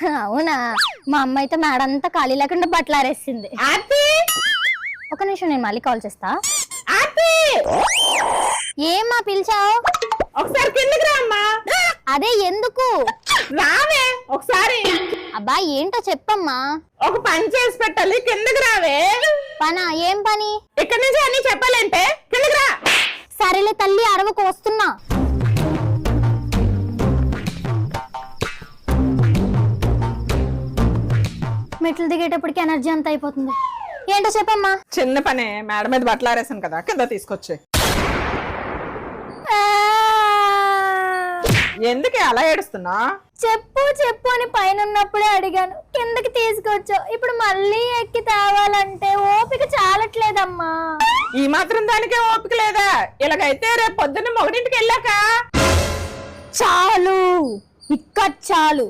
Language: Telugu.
అవునా? మా అమ్మ అయితే మేడంతా ఖాళీ లేకుండా బట్టలు ఆరేసింది. ఒక నిమిషం, నేను మళ్ళీ కాల్ చేస్తా. ఏమ్మా పిలిచావు? ఒకసారి కిందకి రా అమ్మా. అదే ఎందుకు? రావే ఒకసారి. అబ్బా ఏంటో చెప్పమ్మా. ఒక పని చేసి పెట్టాలి, కిందకి రావే. పనా? ఏం పని? ఇక్కడి నుంచి అన్ని చెప్పాలంటే కిందకి రా. సరేలే తల్లి, అరవకు, వస్తున్నా. మెట్లు దిగేటప్పటికి ఎనర్జీ అంతా అయిపోతుంది. ఏంటో చెప్పమ్మా. చిన్న పనే, మేడం మీద బట్టలు ఆరేసాను కదా, కింద తీసుకొచ్చే. ఎందుకే అలా ఏడుస్తున్నా? చెప్పు చెప్పు అని పైన ఉన్నప్పుడే అడిగాను, కిందకి తీసుకొచ్చావు. ఇప్పుడు మళ్ళీ ఎక్కి తేవాలంటే ఓపిక చాలట్లేదమ్మా. ఈ మాత్రం దానికే ఓపిక లేదా? ఇలాగైతే రేపు పొద్దున్న మొగడింటికి వెళ్ళాక చాలు, ఇక్కడ చాలు.